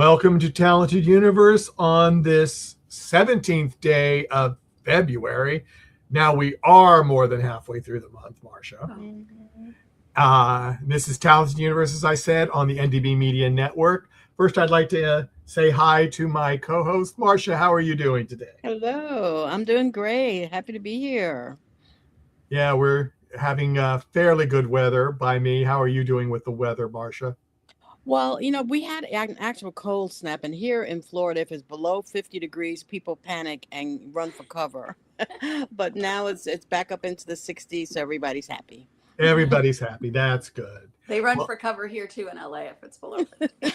Welcome to Talented Universe on this 17th day of February. Now we are more than halfway through the month, Marcia. This is Talented Universe, as I said, on the NDB Media Network. First, I'd like to say hi to my co-host, Marcia. How are you doing today? Hello, I'm doing great. Happy to be here. Yeah, we're having fairly good weather by me. How are you doing with the weather, Marcia? Well, we had an actual cold snap, and here in Florida, if it's below 50 degrees, people panic and run for cover. But now it's back up into the 60s, so everybody's happy. Everybody's happy. That's good. They run for cover here too in LA if it's below 50.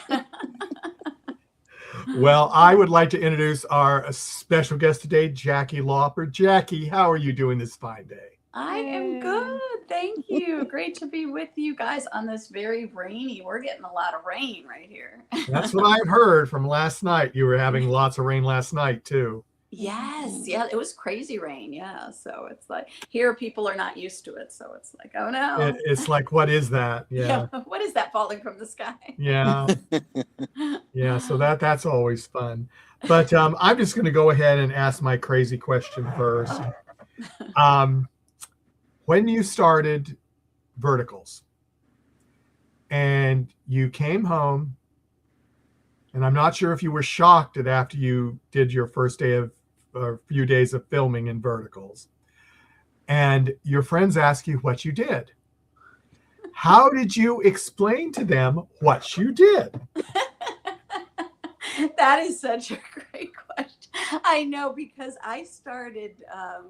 Well, I would like to introduce our special guest today, Jaki Lauper. Jaki, how are you doing this fine day? I am good. Thank you. Great to be with you guys on this very rainy. We're getting a lot of rain right here. That's what I've heard from last night. You were having lots of rain last night, too. Yes. Yeah, it was crazy rain. Yeah. So it's like here people are not used to it. So it's like, oh no. It's like, what is that? Yeah. What is that falling from the sky? Yeah. Yeah. So that's always fun. But I'm just going to go ahead and ask my crazy question first. When you started Verticals and you came home, and I'm not sure if you were shocked at after you did your first day of a few days of filming in Verticals, and your friends ask you what you did. How did you explain to them what you did? That is such a great question. I know, because I started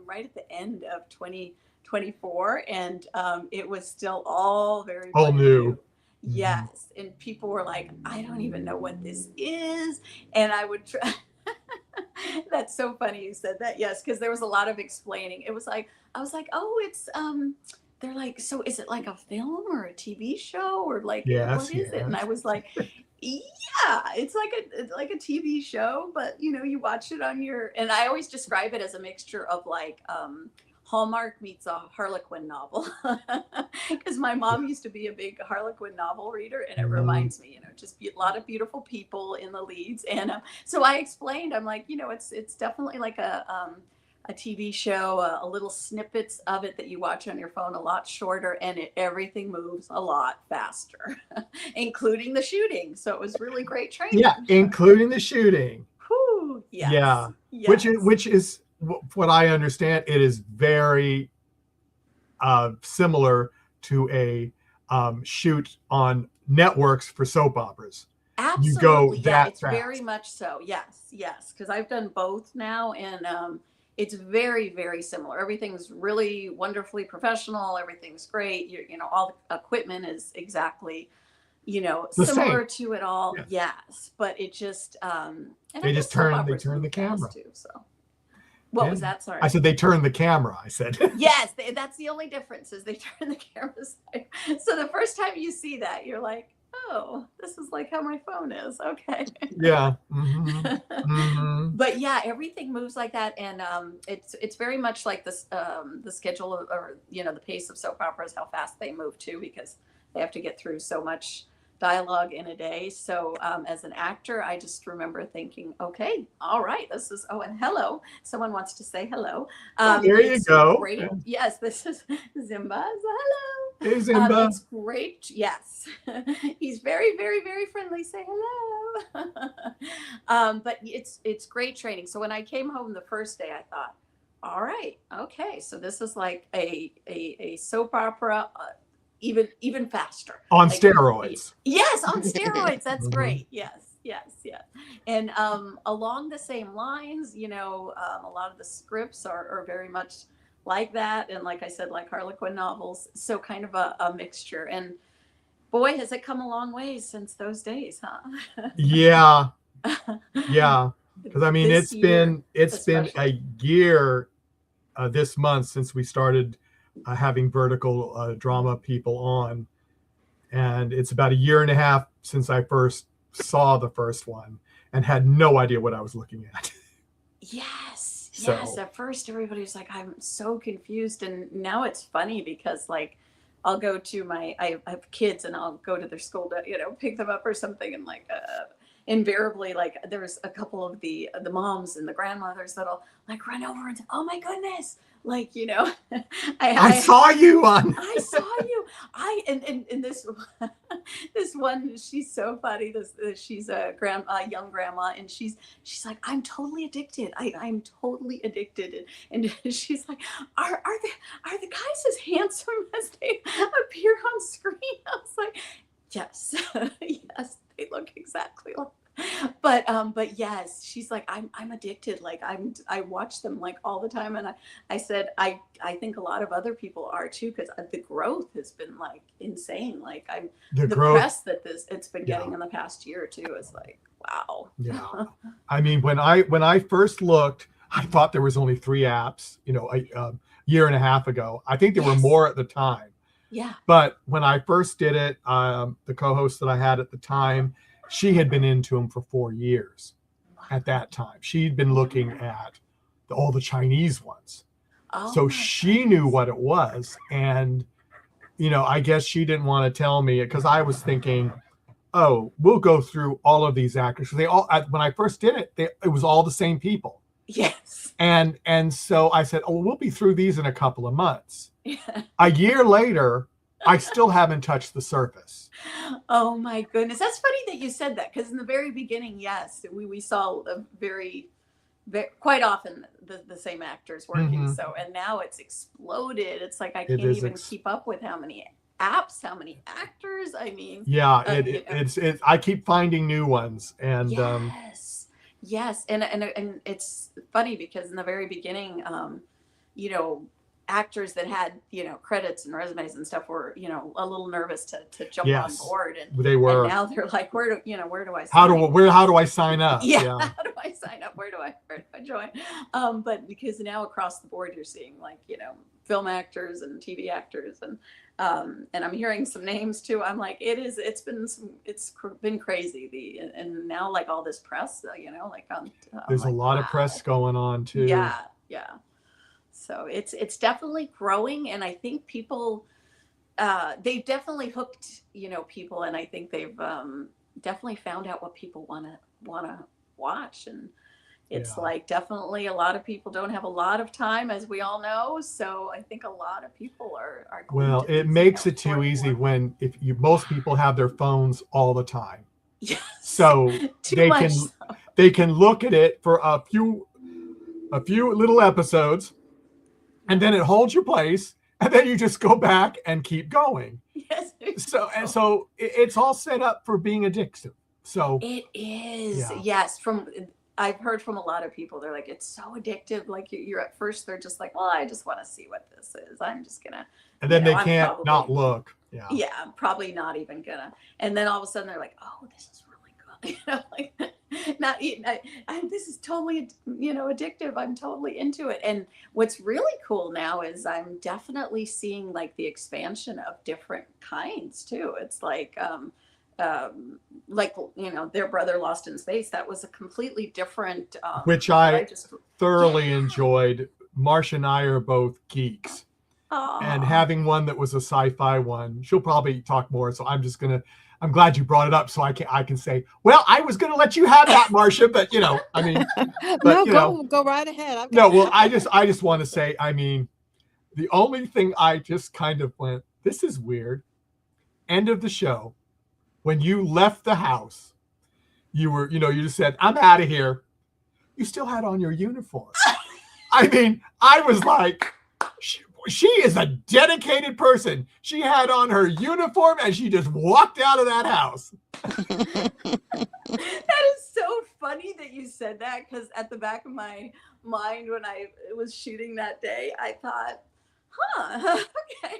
right at the end of 2024, and it was still all very new. Yes. And people were like, I don't even know what this is. And I would try. That's so funny you said that. Yes, because there was a lot of explaining. It was like, I was like, oh, it's they're like, so is it like a film or a TV show or like what is it? And I was like, yeah, it's like a TV show, but you watch it on your, and I always describe it as a mixture of like Hallmark meets a Harlequin novel, because my mom used to be a big Harlequin novel reader, and it reminds me, just a lot of beautiful people in the leads. And so I explained, I'm like, it's definitely like a TV show, a little snippets of it that you watch on your phone, a lot shorter, and everything moves a lot faster, including the shooting. So it was really great training. Yeah, including the shooting. Whew, yes. Yeah, yes. Which is what I understand. It is very similar to a shoot on networks for soap operas. Absolutely, you go that it's fast. Very much so. Yes, because I've done both now, and it's very, very similar. Everything's really wonderfully professional. Everything's great. All the equipment is exactly, similar to it all. Yes, but it just they just turn the camera too. So. What was that? Sorry. I said they turn the camera. I said. Yes, that's the only difference, is they turn the camera side. So the first time you see that, you're like, oh, this is like how my phone is. Okay. Yeah. Mm-hmm. Mm-hmm. But yeah, everything moves like that, and it's very much like this the schedule or the pace of soap operas, how fast they move too, because they have to get through so much dialogue in a day. So as an actor, I just remember thinking, okay, all right, this is, and hello, someone wants to say hello. There you go. Great. Yeah. Yes, this is Zimba. So hello. Hey, Zimba. It's great. Yes. He's very, very, very friendly. Say hello. But it's great training. So when I came home the first day, I thought, all right, okay, so this is like a soap opera, even faster. On steroids. Yes, on steroids. That's great. Yes. And along the same lines, a lot of the scripts are very much like that. And like I said, like Harlequin novels. So kind of a mixture. And boy, has it come a long way since those days, huh? Yeah. Yeah. Because I mean, it's been a year this month since we started having vertical drama people on, and it's about a year and a half since I first saw the first one and had no idea what I was looking at. Yes. At first everybody was like, I'm so confused, and now it's funny because like I'll go to I have kids, and I'll go to their school to pick them up or something, and like invariably, like there's a couple of the moms and the grandmothers that'll like run over and say, "Oh my goodness!" Like, you know, I saw you on. I saw you. And this this one, she's so funny. She's a young grandma, and she's like, I'm totally addicted. I'm totally addicted. And she's like, are the guys as handsome as they appear on screen? I was like, yes, yes, they look exactly like. But yes, she's like, I'm addicted. Like I watch them like all the time. And I said, I think a lot of other people are too, because the growth has been like insane. Like the press that it's been getting in the past year or two is like, wow. Yeah. I mean, when I first looked, I thought there was only 3 apps, you know, a year and a half ago. I think there were more at the time. Yeah. But when I first did it, the co-host that I had at the time, she had been into them for 4 years at that time. She'd been looking at all the Chinese ones. Oh, so she knew what it was. And, you know, I guess she didn't want to tell me, because I was thinking, oh, we'll go through all of these actors. They all, when I first did it, it was all the same people. Yes. And so I said, oh, we'll be through these in a couple of months. Yeah. A year later, I still haven't touched the surface. Oh my goodness. That's funny that you said that, because in the very beginning, yes, we saw a very quite often the same actors working. Mm-hmm. So, and now it's exploded. It's like I can't even keep up with how many apps, how many actors. I mean, yeah, it's I keep finding new ones. And yes, and it's funny because in the very beginning, you know, actors that had, you know, credits and resumes and stuff were, you know, a little nervous to jump on board, and they were. And now they're like, where do I sign? How do I sign up? Yeah. How do I sign up? Where do I join? But because now across the board you're seeing, like, you know, film actors and TV actors, and I'm hearing some names too. I'm like, it's been crazy, and now like all this press, you know, like there's like, a lot of press going on too. Yeah. So it's definitely growing, and I think people they've definitely hooked, you know, people, and I think they've definitely found out what people want to watch, and it's like definitely a lot of people don't have a lot of time, as we all know. So I think a lot of people are well, it makes it too easy when most people have their phones all the time. Yes. So they can look at it for a few little episodes, and then it holds your place, and then you just go back and keep going. Yes. So it's all set up for being addictive. So it is. Yes. I've heard from a lot of people, they're like, it's so addictive. Like you're at first, they're just like, well, I just want to see what this is. I'm just gonna. And then they can't not look. Yeah. Yeah. I'm probably not even gonna. And then all of a sudden they're like, oh, this is really good. You know, like not eating. This is totally, you know, addictive. I'm totally into it. And what's really cool now is I'm definitely seeing like the expansion of different kinds too. It's like, you know, Their Brother Lost in Space. That was a completely different, which I just thoroughly enjoyed. Marcia and I are both geeks, and having one that was a sci-fi one, she'll probably talk more. So I'm glad you brought it up, so I can say, well, I was going to let you have that, Marcia, but you know, I mean, but, no, go right ahead. I just want to say, I mean, the only thing I just kind of went, this is weird. End of the show. When you left the house, you just said, I'm out of here. You still had on your uniform. I mean, I was like, she is a dedicated person. She had on her uniform and she just walked out of that house. That is so funny that you said that, because at the back of my mind when I was shooting that day, I thought, okay.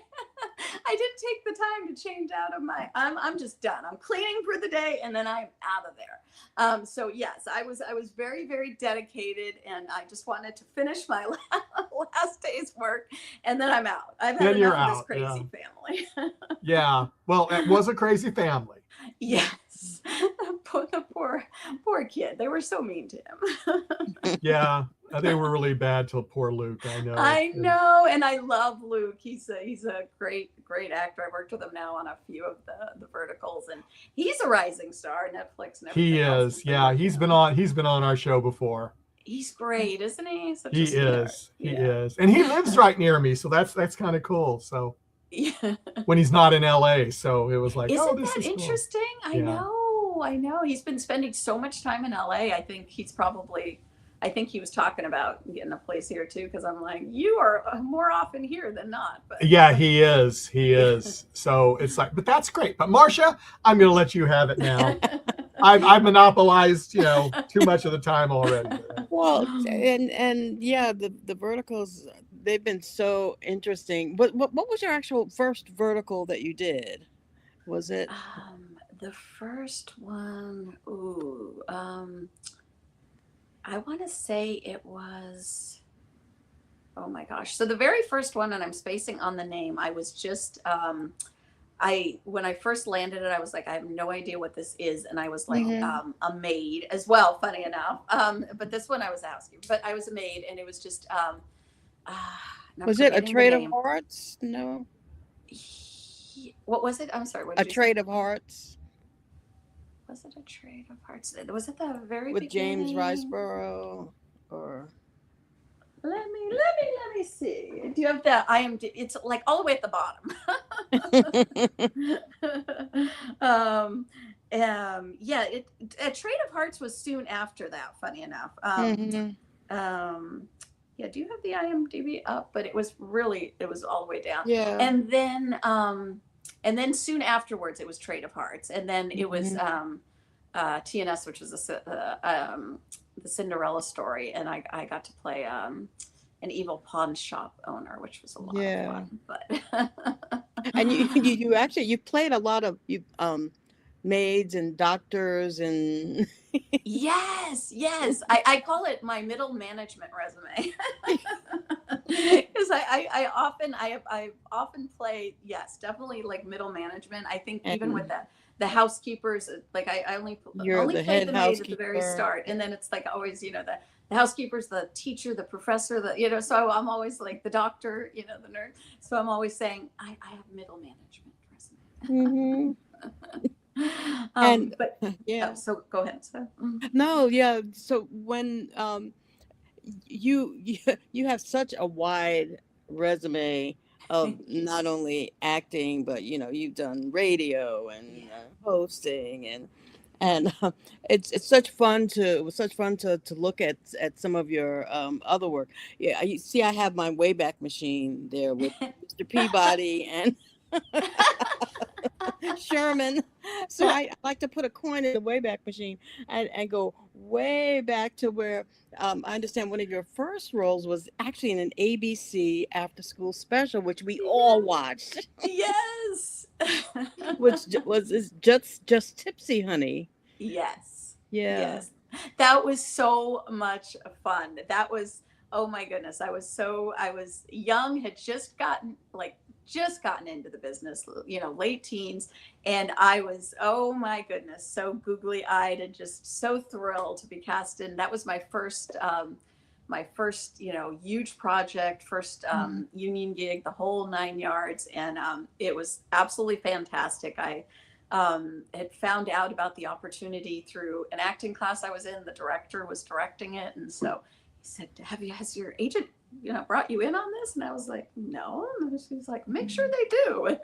I didn't take the time to change out of I'm just done. I'm cleaning for the day, and then I'm out of there. So yes, I was very, very dedicated, and I just wanted to finish my last day's work, and then I'm out. I've had enough of this crazy family. Yeah. Well, it was a crazy family. Yes. The poor kid. They were so mean to him. Yeah. They were really bad till poor Luke. I know. I know, and I love Luke. He's a great actor. I worked with him now on a few of the verticals, and he's a rising star. Netflix and everything He else. is. Yeah, he's been on our show before. He's great, isn't he? Such He a sweetheart. is. He is, and he lives right near me, so that's kind of cool. So Yeah. when he's not in LA, so it was like, Isn't oh, this that is cool. interesting? I Yeah. know. He's been spending so much time in LA. I think he was talking about getting a place here too, because I'm like, you are more often here than not. But Yeah, he is. He is. So it's like, but that's great. But Marcia, I'm going to let you have it now. I've monopolized, too much of the time already. Well, and yeah, the verticals, they've been so interesting. What was your actual first vertical that you did? Was it the first one? I want to say it was, oh my gosh. So the very first one, and I'm spacing on the name, I was just, when I first landed it, I was like, I have no idea what this is. And I was like, a maid as well, funny enough. But this one I was asking, but I was a maid, and it was just, was it A Trade of Hearts? No. What was it? I'm sorry. A Trade of Hearts. Was it A Trade of Hearts? Was it the very with beginning? James Riceborough or? Let me see. Do you have the IMDb? It's like all the way at the bottom. Yeah. A Trade of Hearts was soon after that. Funny enough. Yeah. Do you have the IMDb up? But it was all the way down. Yeah. And then soon afterwards, it was Trade of Hearts, and then it was TNS, which was the Cinderella story, and I got to play an evil pawn shop owner, which was a lot of fun. But and you played a lot of maids and doctors and yes, I call it my middle management resume. Because I often play, yes, definitely like middle management. I think even with the housekeepers, like I only played the maid at the very start, and then it's like always, the housekeepers, the teacher, the professor, so I'm always like the doctor, the nurse. So I'm always saying I have middle management resume. But yeah. So go ahead. So no, yeah. So when you have such a wide resume of not only acting, but you've done radio and hosting, and it's such fun to look at some of your other work. Yeah, you see, I have my Wayback Machine there with Mr. Peabody and Sherman. So I like to put a coin in the Wayback Machine and go way back to where I understand one of your first roles was actually in an ABC Afterschool Special, which we all watched. Yes. Which was just Tipsy, honey. Yes. Yeah. Yes. That was so much fun. That was, oh my goodness. I was young, had just gotten into the business, late teens. And I was, oh my goodness, so googly eyed and just so thrilled to be cast in. That was my first, huge project, first union gig, the whole 9 yards. And it was absolutely fantastic. I had found out about the opportunity through an acting class I was in. The director was directing it. And so he said, has your agent brought you in on this? And I was like, no. And she's like, make sure they do.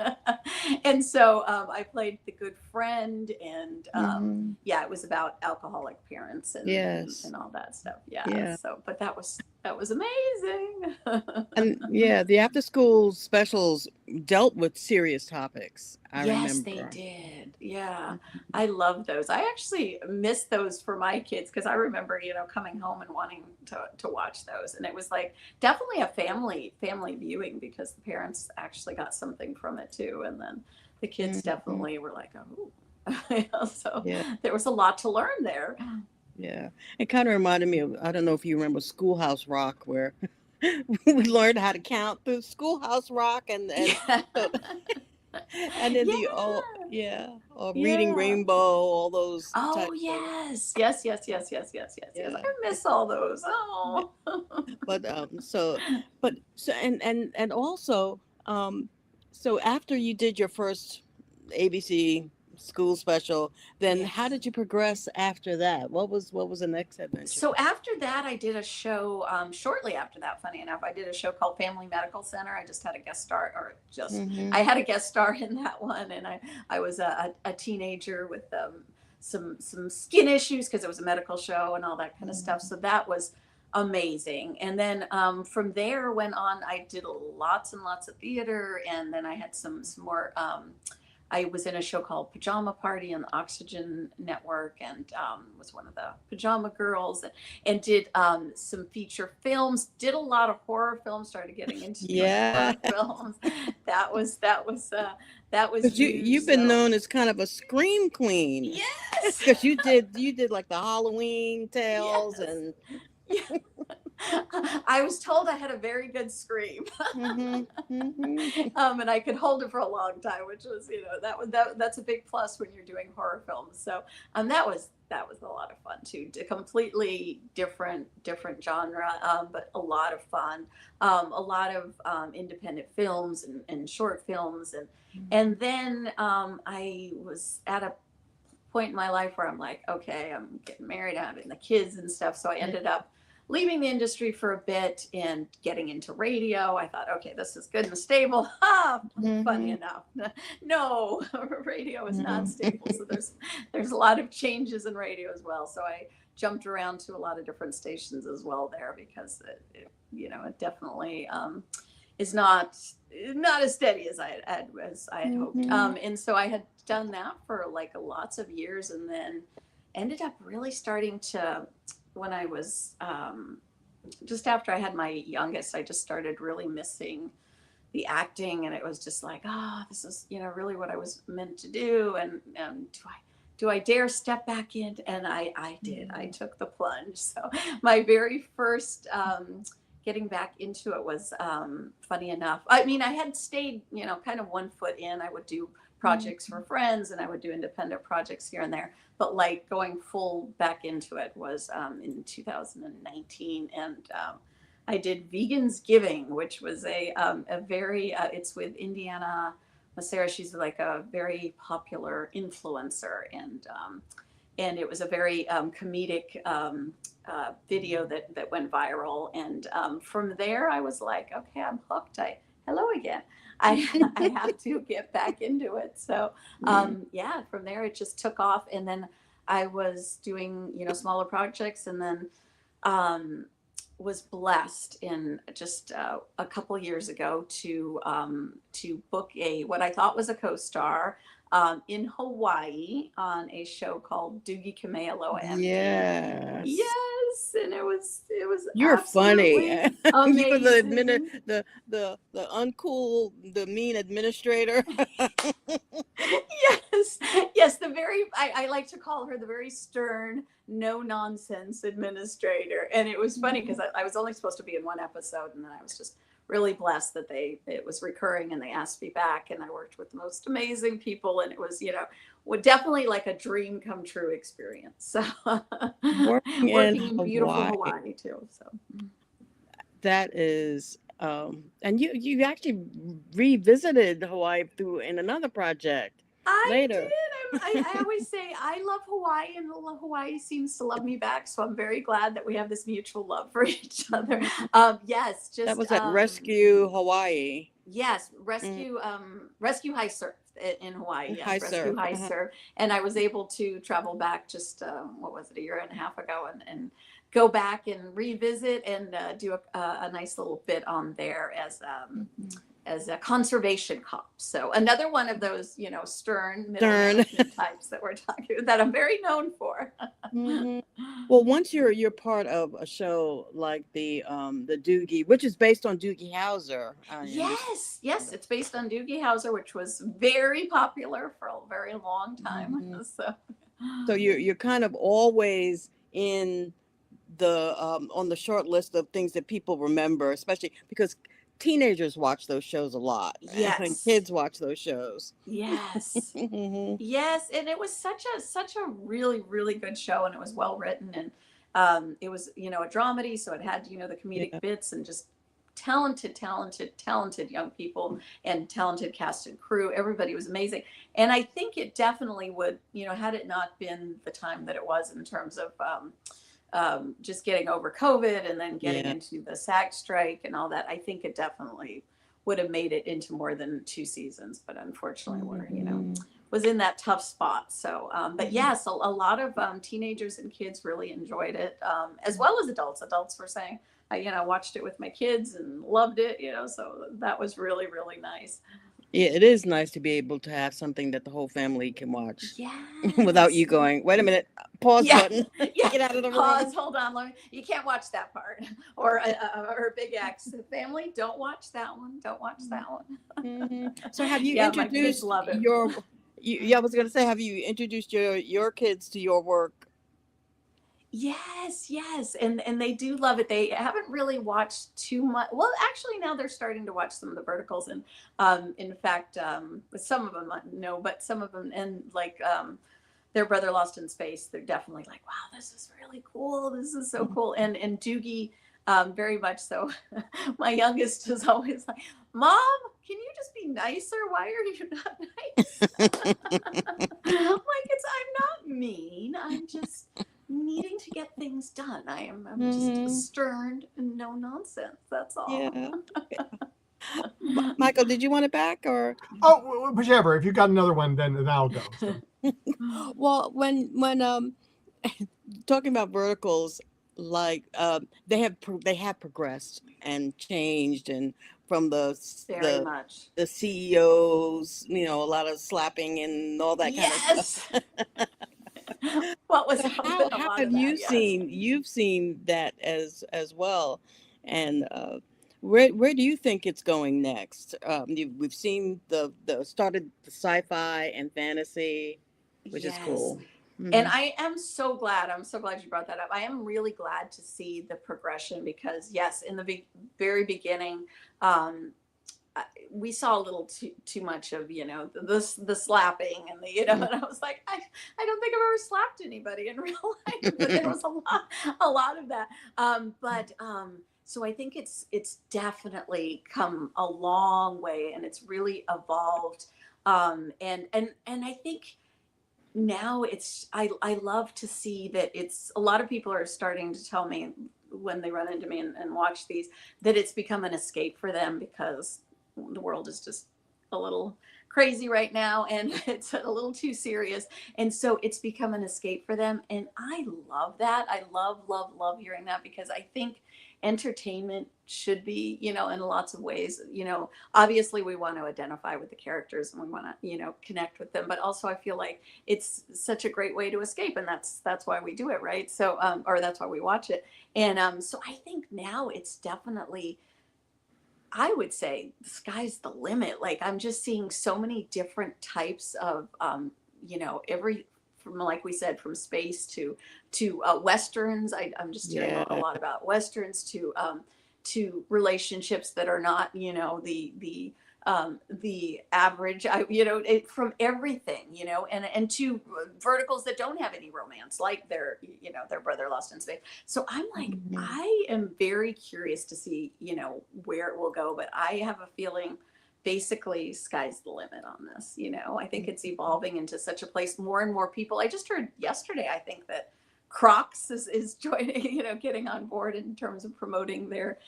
And so I played the good friend, and it was about alcoholic parents and all that stuff. Yeah. So, but that was amazing. And the after school specials dealt with serious topics. I remember. Yes, they did. Yeah. I love those. I actually miss those for my kids, because I remember, coming home and wanting to watch those. And it was like definitely a family viewing, because the parents actually got something from it too. And then the kids definitely were like, oh, so there was a lot to learn there. Yeah. It kind of reminded me of, I don't know if you remember Schoolhouse Rock, where we learned how to count through Schoolhouse Rock and then the Yeah. Or Reading Yeah. Rainbow, all those Oh types of, yes, yes, yes, yes, yes, yes, yes, yes. yeah. I miss all those. Oh. But and also so after you did your first ABC school special, then how Yes. did you progress after that? What was the next adventure? So after that, I did a show. Shortly after that, funny enough, I did a show called Family Medical Center. I just had a guest star, or just Mm-hmm. I had a guest star in that one, and I was a teenager with some skin issues because it was a medical show and all that kind of stuff. So that was amazing. And then from there went on. I did lots and lots of theater, and then I had some more. I was in a show called Pajama Party on the Oxygen Network, and was one of the pajama girls, and did some feature films. Did a lot of horror films. Started getting into doing Yeah. horror films. That was Because huge. you've been So known as kind of a scream queen. yes, Because you did like the Halloween tales yes. and Yeah. I was told I had a very good scream. And I could hold it for a long time, which was, that's a big plus when you're doing horror films. So that was a lot of fun too. A completely different genre, but a lot of fun. A lot of independent films and short films, and then I was at a point in my life where I'm like, okay, I'm getting married, I'm having the kids and stuff. So I ended up leaving the industry for a bit and getting into radio. I thought, okay, this is good and stable. Funny enough, no, radio is not stable. So there's a lot of changes in radio as well. So I jumped around to a lot of different stations as well there, because it definitely is not as steady as I had hoped. And so I had done that for like lots of years, and then ended up really starting to, when I was just after I had my youngest, I just started really missing the acting, and it was just like, this is really what I was meant to do, and do I dare step back in? And I did. I took the plunge. So my very first getting back into it was funny enough. I mean, I had stayed, kind of one foot in. I would do projects for friends, and I would do independent projects here and there. But like going full back into it was in 2019, and I did Vegans Giving, which was a very it's with Indiana Massera. She's like a very popular influencer, and it was a very comedic video that went viral. And from there, I was like, okay, I'm hooked. Hello again. I have to get back into it. So yeah, from there it just took off, and then I was doing smaller projects, and then was blessed in just a couple years ago to book what I thought was a co-star in Hawaii on a show called Doogie Kamealoha. Yes. Yes, and it was You're funny. amazing. You were the uncool, the mean administrator. Yes, I like to call her the very stern, no nonsense administrator. And it was funny because I was only supposed to be in one episode, and then I was just really blessed that it was recurring, and they asked me back, and I worked with the most amazing people, and it was definitely like a dream come true experience. So Working in beautiful Hawaii. Hawaii too. So that is and you actually revisited Hawaii in another project later. did. I always say I love Hawaii, and Hawaii seems to love me back. So I'm very glad that we have this mutual love for each other. Yes, just that was at Rescue Hawaii. Yes, Rescue High Surf in Hawaii. Yes, High Rescue Surf. High Surf. And I was able to travel back just what was it, a year and a half ago, and go back and revisit and do a nice little bit on there as a conservation cop. So another one of those, stern types that we're talking that I'm very known for. Well, once you're part of a show like the Doogie, which is based on Doogie Howser. Yes, it's based on Doogie Howser, which was very popular for a very long time. So you're kind of always in the on the short list of things that people remember, especially because teenagers watch those shows a lot, and Yes. kids watch those shows. Yes. Mhm. Yes, and it was such a really really good show, and it was well written, and it was a dramedy, so it had the comedic Yeah. bits and just talented young people and talented cast and crew. Everybody was amazing, and I think it definitely would had it not been the time that it was in terms of just getting over COVID and then getting Yeah. into the SAG strike and all that. I think it definitely would have made it into more than 2 seasons, but unfortunately we're Mhm. was in that tough spot. So, but yes, a lot of teenagers and kids really enjoyed it, as well as adults. Adults were saying, I watched it with my kids and loved it, so that was really, really nice. Yeah, it is nice to be able to have something that the whole family can watch without Yes. you going, wait a minute, pause Yeah. button, Yeah. get out of the Pause. room. Hold on. You can't watch that part. Or Big X. Family, don't watch that one. Don't watch that one. Mhm. So have you Yeah, my kids introduced love it. yeah, I was going to say, have you introduced your kids to your work? Yes, and they do love it. They haven't really watched too much. Well, actually, now they're starting to watch some of the verticals, and in fact, some of them no, but some of them, and like their brother Lost in Space, they're definitely like, wow, this is really cool. This is so cool, and Doogie, very much so. My youngest is always like, Mom, can you just be nicer? Why are you not nice? I'm like, I'm not mean. I'm just needing to get things done. I'm Mhm. just stern and no nonsense. That's all. Yeah. Michael, did you want it back or? Oh, whichever. If you got another one, then I'll go. So. Well, when talking about verticals, like they have progressed and changed, and from Very much. the CEOs, a lot of slapping and all that kind of Yes. stuff. What was So been a how lot have of that? Yes. you've seen that as well, and where do you think it's going next? We've seen the started the sci-fi and fantasy, which is Yes. cool. And Hmm. I am so glad. I'm so glad you brought that up. I am really glad to see the progression because, yes, in the very beginning, um, we saw a little too much of the slapping and and I was like, I don't think I've ever slapped anybody in real life, but there was a lot of that. But so I think it's definitely come a long way and it's really evolved. And I think now I love to see that it's a lot of people are starting to tell me when they run into me and watch these that it's become an escape for them because the world is just a little crazy right now and it's a little too serious, and so it's become an escape for them, and I love that. I love hearing that because I think entertainment should be in lots of ways. Obviously we want to identify with the characters and we want to connect with them, but also I feel like it's such a great way to escape, and that's why we do it, right? So or that's why we watch it. And so I think now it's definitely, I would say the sky's the limit. Like I'm just seeing so many different types of every, from like we said, from space to westerns. I'm just hearing a Yeah. lot about westerns to relationships that are not the average. From everything, and to verticals that don't have any romance, like their brother Lost in Space. So I'm like, Mhm. I am very curious to see where it will go, but I have a feeling basically sky's the limit on this. I think it's evolving into such a place. More and more people. I just heard yesterday, I think that Crocs is joining, getting on board in terms of promoting their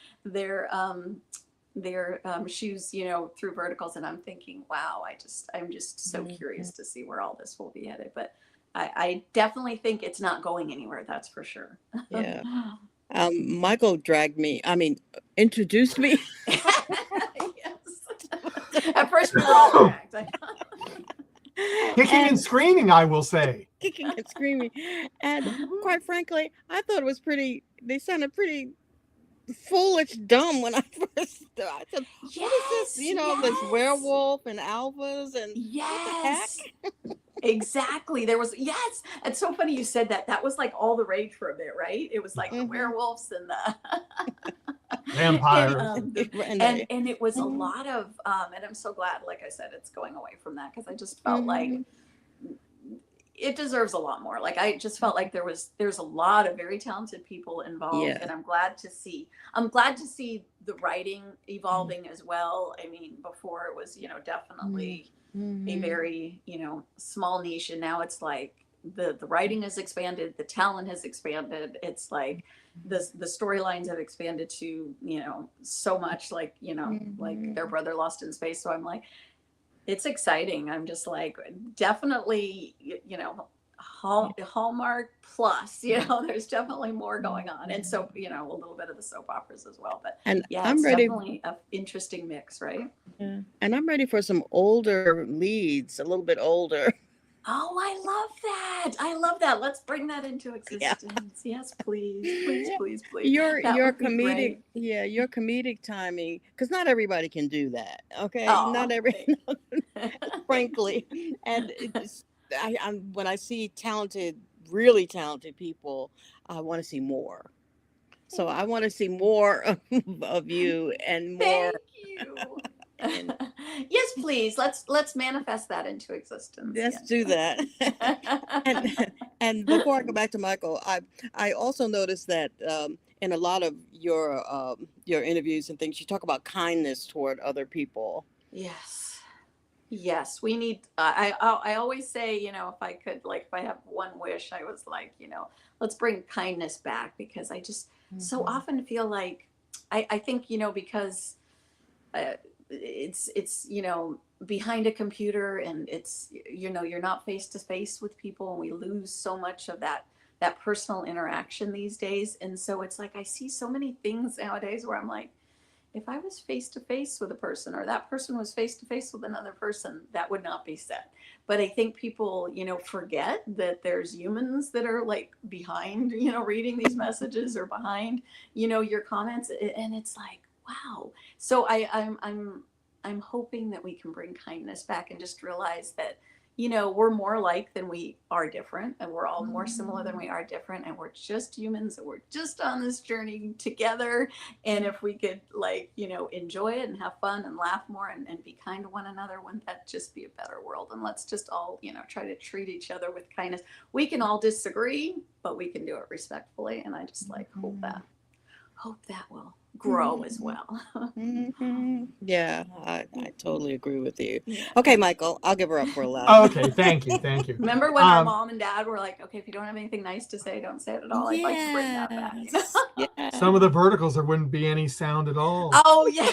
shoes, through verticals. And I'm thinking, wow, I'm just so curious to see where all this will be headed. But I definitely think it's not going anywhere. That's for sure. Yeah. Michael introduced me. Yes. At first we were all dragged. Kicking and screaming, I will say. Kicking and screaming. And quite frankly, I thought it was they sounded pretty foolish dumb when I first started. I said, what is this? Yes. This werewolf and alphas and what the heck? Yes. Exactly. There was, yes. It's so funny you said that. That was like all the rage for a bit, right? It was like the Mhm. werewolves and the Vampire. And it was a Mhm. lot of and I'm so glad, like I said, it's going away from that, because I just felt like Mhm. it deserves a lot more. Like, I just felt like there's a lot of very talented people involved, Yeah. and I'm glad to see the writing evolving as well. I mean, before it was, definitely a Mhm. very, small niche, and now it's like the writing has expanded, the talent has expanded. It's like the storylines have expanded to, so much, like, like Their Mhm. Brother Lost in Space. So I'm like, it's exciting. I'm just like, definitely, Hallmark plus, there's definitely more going on. And so, a little bit of the soap operas as well. But And yeah, I'm it's ready. definitely an interesting mix, right? Yeah. And I'm ready for some older leads, a little bit older. Oh, I love that. I love that. Let's bring that into Yeah. existence. Yes, please, please, please, please. Your That would be comedic, great. yeah, your comedic timing, because not everybody can do that. Okay, not Oh, every, thank frankly. And it's, when I see really talented people, I want to see more. So I want to see more of you and more. thank you. And Yes, please. Let's manifest that into existence. let's do that. and and before I go back to Michael, I also noticed that in a lot of your interviews and things, you talk about kindness toward other people. Yes. Yes, we need. I always say, if I could, like, if I have one wish, I was like, let's bring kindness back, because I just so Mhm. often feel like I think, because uh, it's behind a computer, and it's, you're not face to face with people, and we lose so much of that personal interaction these days. And so it's like, I see so many things nowadays where I'm like, if I was face to face with a person, or that person was face to face with another person, that would not be said. But I think people, forget that there's humans that are, like, behind, reading these messages, or behind, your comments. And it's like, wow. So I'm hoping that we can bring kindness back, and just realize that, we're more alike than we are different, and we're all more similar than we are different, and we're just humans, and we're just on this journey together. And if we could, like, enjoy it, and have fun, and laugh more, and be kind to one another, wouldn't that just be a better world? And let's just all, try to treat each other with kindness. We can all disagree, but we can do it respectfully. And I just, like, hope that will grow as well. Yeah, I totally agree with you. Yeah. Okay, Michael, I'll give her up for a laugh. Oh, okay, thank you, thank you. Remember when our mom and dad were like, okay, if you don't have anything nice to say, don't say it at all. I'd like to bring that back. Yeah. Some of the verticals, there wouldn't be any sound at all. Oh, yeah.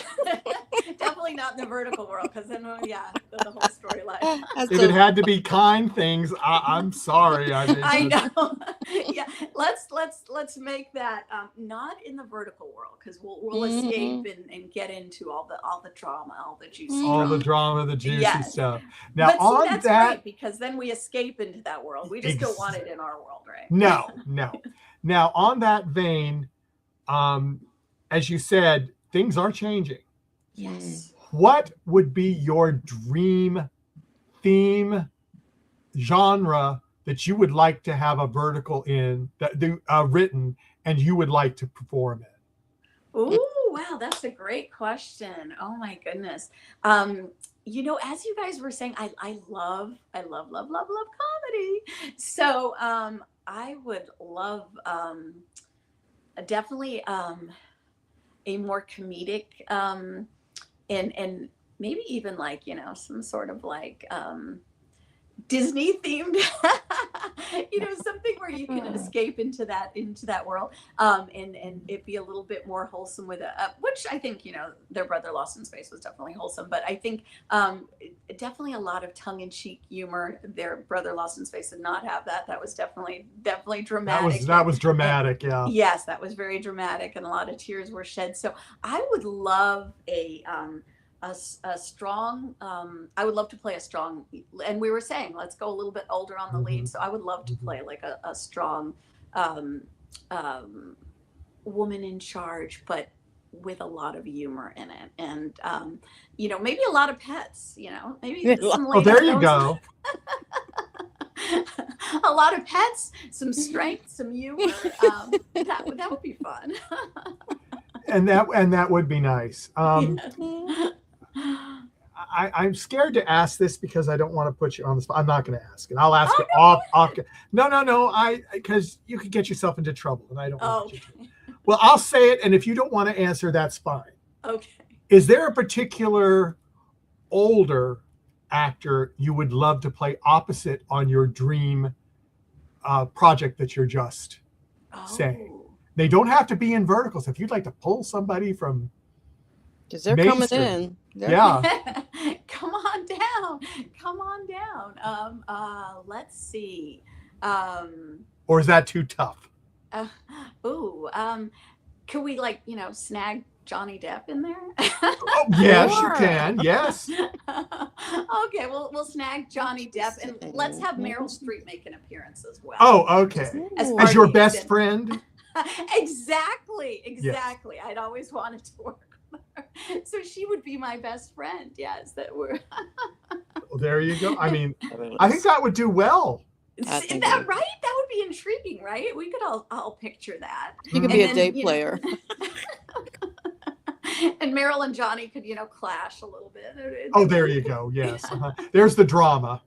Definitely not in the vertical world, because then, yeah, the whole storyline. If it had to be kind things, I'm sorry. I know. Yeah, let's make that not in the vertical world, because we'll escape and get into all the drama, all the juicy all the drama. drama, the juicy Yes. stuff. Now, But see, on that's that, great, because then we escape into that world. We just don't want it in our world, right? no. Now, on that vein, as you said, things are changing. Yes. What would be your dream theme genre that you would like to have a vertical in, that written, and you would like to perform in? Ooh, wow, that's a great question. Oh my goodness. As you guys were saying, I love comedy. So I would love definitely a more comedic and maybe even, like, some sort of, like, Disney themed, something where you can escape into that world, and it be a little bit more wholesome, with which I think, Their Brother Lost in Space was definitely wholesome, but I think definitely a lot of tongue-in-cheek humor. Their Brother Lost in Space did not have that. That was definitely dramatic. That was dramatic, yeah. Yes, that was very dramatic, and a lot of tears were shed. So I would love a strong, I would love to play a strong, and we were saying, let's go a little bit older on the lead. So I would love to play, like, a strong woman in charge, but with a lot of humor in it. And maybe a lot of pets, maybe some Oh, there you go. A lot of pets, some strength, some humor. That would be fun. and that would be nice. I'm scared to ask this because I don't want to put you on the spot. I'm not going to ask it. I'll ask it off. No. Because you could get yourself into trouble, and I don't want you to. Well, I'll say it, and if you don't want to answer, that's fine. Okay. Is there a particular older actor you would love to play opposite on your dream project that you're just saying? They don't have to be in verticals. If you'd like to pull somebody from, because they're coming in. Yeah. Come on down. Let's see. Or is that too tough? Could we snag Johnny Depp in there? Oh, yes, you can. Yes. Okay, we'll snag Johnny Depp, and let's have Meryl Streep make an appearance as well. Oh, okay. As your best friend? Exactly. Yes. I'd always wanted to work with her. So she would be my best friend. Yes, that were. Well, there you go. I mean, I think that would do well. Is that right? That would be intriguing, right? We could all picture that. You could be a day player. And Meryl and Johnny could, clash a little bit. Oh, there you go. Yes. There's the drama.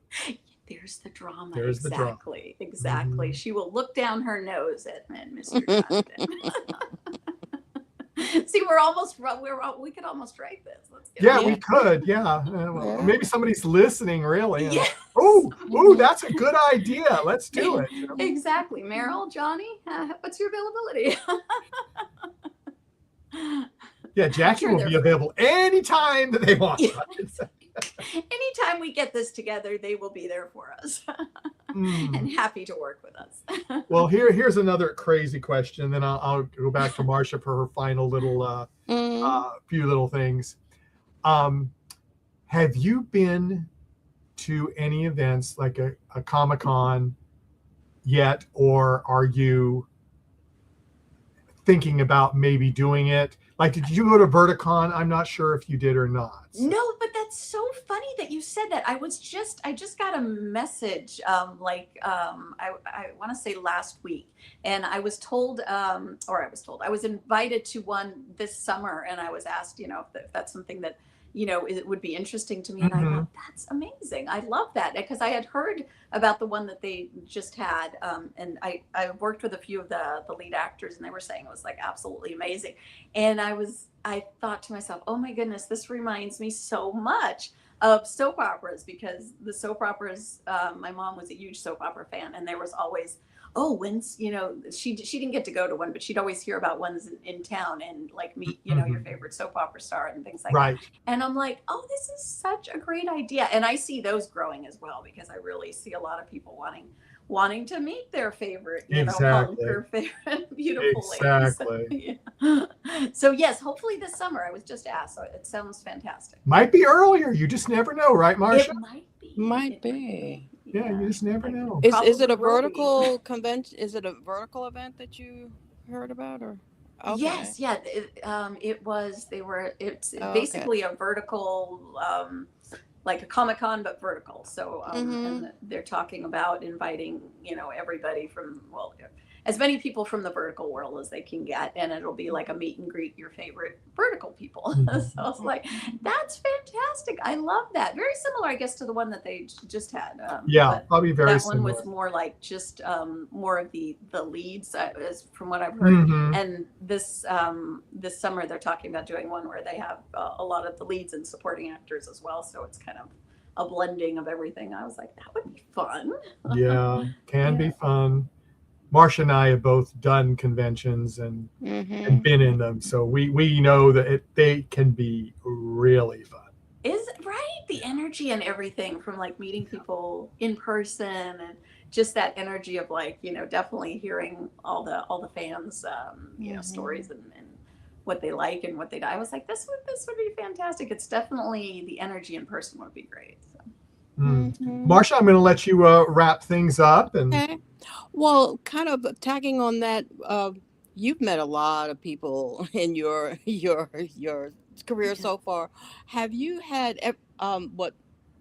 There's the drama. There's Exactly. Mm-hmm. She will look down her nose at Mr. Johnson. See, we could almost write this. Let's get we could. Yeah. Well, maybe somebody's listening, really. Yes. Oh, that's a good idea. Let's do it. Exactly. Meryl, Johnny, what's your availability? Yeah, Jaki will be available anytime that they want. Anytime we get this together, they will be there for us and happy to work with us. Well, here's another crazy question. Then I'll go back to Marcia for her final little few little things. Have you been to any events like a Comic-Con yet, or are you thinking about maybe doing it? Like, did you go to Verticon? I'm not sure if you did or not. No, but that's so funny that you said that. I just got a message, I want to say last week, and I was told, I was invited to one this summer, and I was asked, if that's something that, it would be interesting to me. And I thought, that's amazing. I love that, because I had heard about the one that they just had. And I worked with a few of the lead actors, and they were saying it was like absolutely amazing. And I thought to myself, oh my goodness, this reminds me so much of soap operas, because the soap operas, my mom was a huge soap opera fan, and there was always, when's, she didn't get to go to one, but she'd always hear about ones in town, and like meet, your favorite soap opera star and things like that. And I'm like, this is such a great idea. And I see those growing as well, because I really see a lot of people wanting to meet their favorite, hunk or favorite beautiful ladies. So yes, hopefully this summer. I was just asked, so it sounds fantastic. Might be earlier. You just never know, right, Marcia? It might be. Yeah, you just never know. Is it a vertical convention? Is it a vertical event that you heard about, or? Okay. Yes, yeah. It's basically a vertical, like a Comic-Con, but vertical. So, and they're talking about inviting, everybody from, as many people from the vertical world as they can get, and it'll be like a meet and greet your favorite vertical people. So I was like, that's fantastic. I love that. Very similar, I guess, to the one that they just had. Probably very that similar. One was more like just more of the leads, as from what I've heard. And this summer they're talking about doing one where they have a lot of the leads and supporting actors as well. So it's kind of a blending of everything. I was like, that would be fun. Yeah, can be fun. Marcia and I have both done conventions and been in them, so we know that they can be really fun. Is right, the energy and everything from like meeting people in person, and just that energy of like, definitely hearing all the fans, stories and what they like and what they. I was like, this would be fantastic. It's definitely the energy in person would be great. So. Marcia, I'm going to let you wrap things up. And okay. Well, kind of tagging on that, you've met a lot of people in your career so far. Have you had what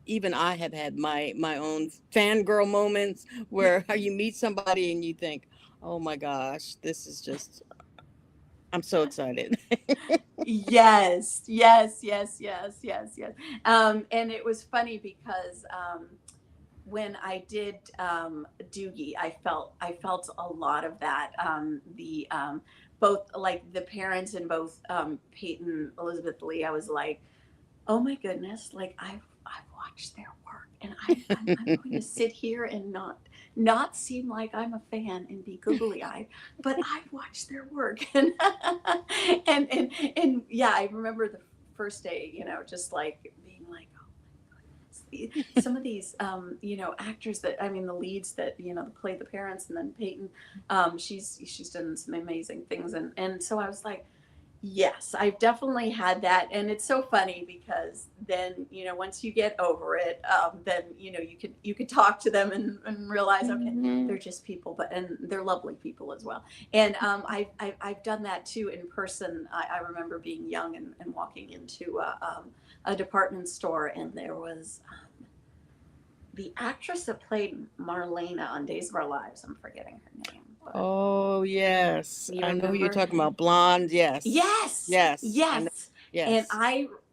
even I have had my own fangirl moments where you meet somebody and you think, oh my gosh, this is just I'm so excited. Yes, yes, yes, yes, yes, yes. And it was funny because when I did Doogie, I felt a lot of that. The both like the parents in both Peyton, Elizabeth Lee. I was like, oh my goodness, like I've watched their work, and I'm going to sit here and not seem like I'm a fan and be googly eyed, but I've watched their work. And yeah, I remember the first day, just like being like, some of these actors that, I mean, the leads that play the parents, and then Peyton, she's done some amazing things, and so I was like, yes, I've definitely had that. And it's so funny because then, once you get over it, then, you could talk to them and realize, okay, they're just people, and they're lovely people as well. And I've done that too in person. I remember being young and walking into a department store, and there was the actress that played Marlena on Days of Our Lives. I'm forgetting her name. Oh, yes. You I know who you're remember? talking about. Blonde. Yes. Yes, Yes. I know. yes. And Yes.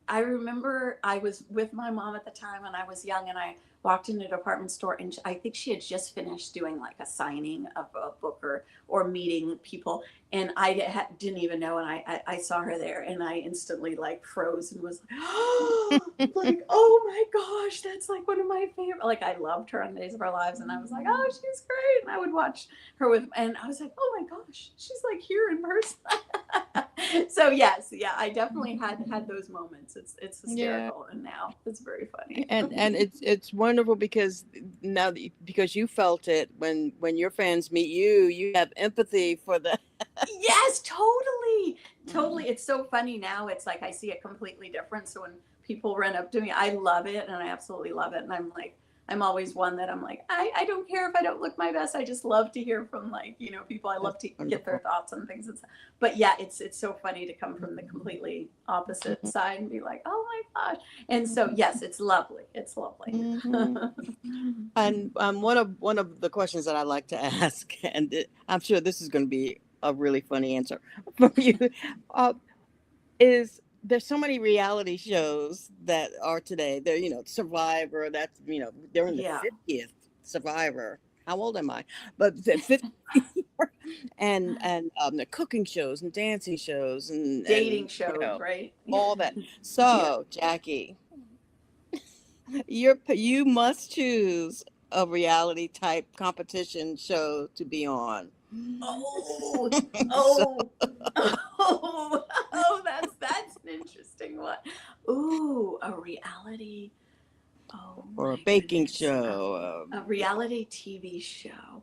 I remember I was with my mom at the time when I was young, and I walked into a department store, and I think she had just finished doing like a signing of a book, or meeting people, and I didn't even know, and I saw her there, and I instantly like froze and was like, like, oh my gosh, that's like one of my favorite. Like, I loved her on Days of Our Lives, and I was like, oh, she's great, and I would watch her and I was like, oh my gosh, she's like here in person. So yes, yeah, I definitely had those moments. It's hysterical, and now it's very funny. And it's wonderful because because you felt it when your fans meet you, you have empathy for the. Yes, totally, totally. It's so funny now. It's like I see it completely different. So when people run up to me, I love it, and I absolutely love it. And I'm like, I'm always one that I'm like, I don't care if I don't look my best. I just love to hear from people. I love to get their thoughts on things. But yeah, it's so funny to come from the completely opposite side and be like, oh my gosh. And so yes, it's lovely. It's lovely. And one of the questions that I like to ask, and I'm sure this is going to be a really funny answer from you, is there's so many reality shows that are today. They're, Survivor, that's, they're in the Yeah. 50th Survivor. How old am I? But the 50th, and the cooking shows and dancing shows and Dating shows, right? all that. So, Jaki, you must choose a reality type competition show to be on. Oh, So, that's an interesting one. Ooh, a reality. Oh or a my baking goodness. show. A reality TV show.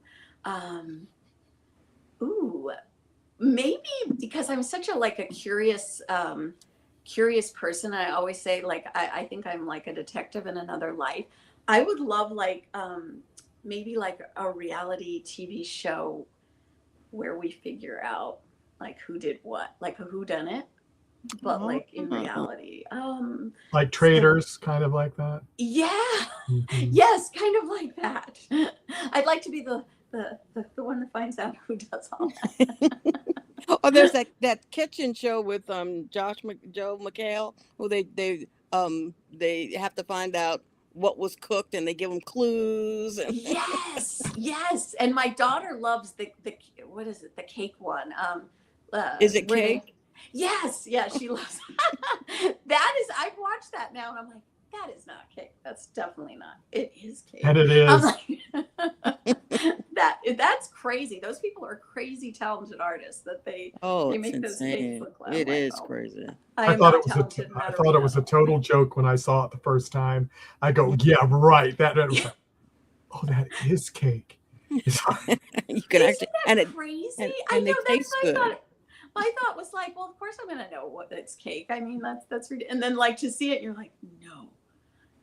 Ooh, maybe because I'm such a curious person. I always say, like, I think I'm like a detective in another life. I would love maybe like a reality TV show where we figure out like who did what, like a who done it, but like in reality. Like Traders, kind of like that. Yeah. Mhm. Yes, kind of like that. I'd like to be the one that finds out who does all that. Oh, there's that kitchen show with Joe McHale, who they have to find out what was cooked, and they give them clues. And Yes, yes. And my daughter loves the what is it? The cake one. is it Where cake? yes, yeah, she loves that is I've watched that now, and I'm like, that is not cake. That's definitely not. It is cake. And it I'm is. like, that's crazy. Those people are crazy talented artists that they It's make those cakes insane. look like. It is Oh, crazy. I am not talented. I thought it was a total joke when I saw it the first time. I go, yeah, right. That was like, oh, that is cake. You can Isn't actually, that crazy? I and know they that's taste my good. thought. My thought was like, well, of course I'm gonna know what it's cake. I mean, that's and then like to see it, you're like,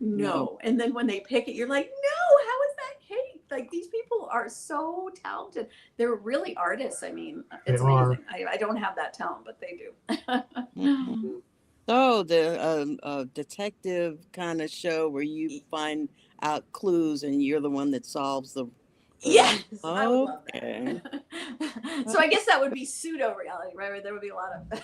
no. And then when they pick it, you're like, no, how is that cake? Like, these people are so talented. They're really artists. I mean, it's amazing. I don't have that talent, but they do. So the detective kind of show where you find out clues and you're the one that solves Yes, I would love Okay. that. So I guess that would be pseudo reality, right? Where there would be a lot of.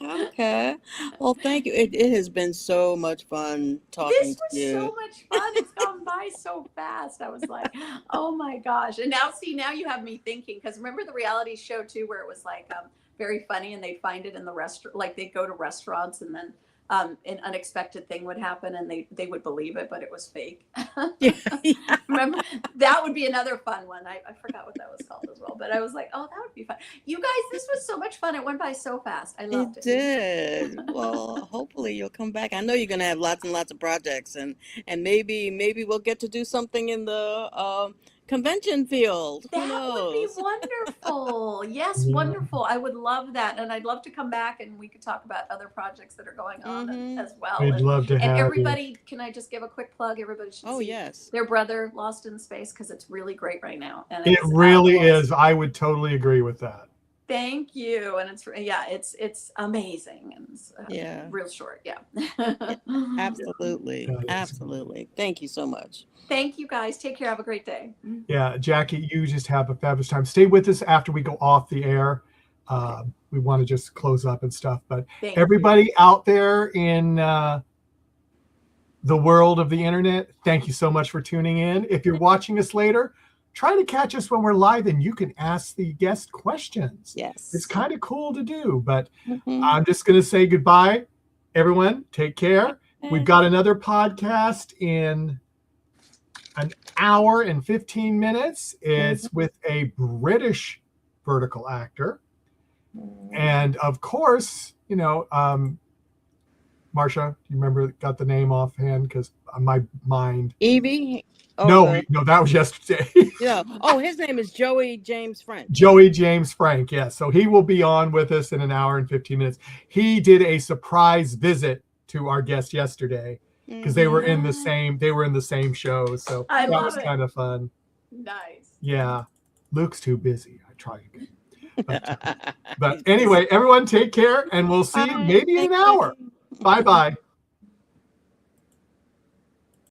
Okay. Well, thank you. It has been so much fun talking This to was so you. much fun. It's gone by so fast. I was like, oh my gosh. And now, see, now you have me thinking, because remember the reality show too, where it was like very funny and they find it in the restaurant, like they go to restaurants and then an unexpected thing would happen and they would believe it, but it was fake. Yeah. Remember, that would be another fun one. I forgot what that was called as well, but I was like, oh, that would be fun. You guys, this was so much fun. It went by so fast. I loved It it. did. Well, hopefully you'll come back. I know you're gonna have lots and lots of projects, and maybe we'll get to do something in the convention field. Who That would be knows? wonderful. Yes, Yeah. wonderful. I would love that. And I'd love to come back and we could talk about other projects that are going on as well. We'd love to And have you. everybody, can I just give a quick plug? Everybody should Oh see yes. their brother Lost in Space, because it's really great right now. And It it's, really well, is. I would totally agree with that. Thank you. And it's amazing and it's, Yeah. real short. Yeah. Absolutely. That is. Absolutely. Thank you so much. Thank you guys. Take care. Have a great day. Yeah, Jackie, you just have a fabulous time. Stay with us after we go off the air. We want to just close up and stuff. But Thank everybody out there in the world of the internet, thank you so much for tuning in. If you're watching us later, try to catch us when we're live and you can ask the guest questions. Yes. It's kind of cool to do, but Mhm. I'm just going to say goodbye, everyone. Take care. We've got another podcast in an hour and 15 minutes. It's with a British vertical actor. And of course, you know, Marsha, do you remember, got the name offhand? Because my mind. Evie. Oh, No, that was yesterday. yeah. Oh, his name is Joey James French. Joey James Frank. Yes. So he will be on with us in an hour and 15 minutes. He did a surprise visit to our guest yesterday because they were in the same show. So I that love was it. kind of fun. Nice. Yeah. Luke's too busy. I try again. But anyway, everyone take care and we'll see you maybe in an hour. Bye-bye.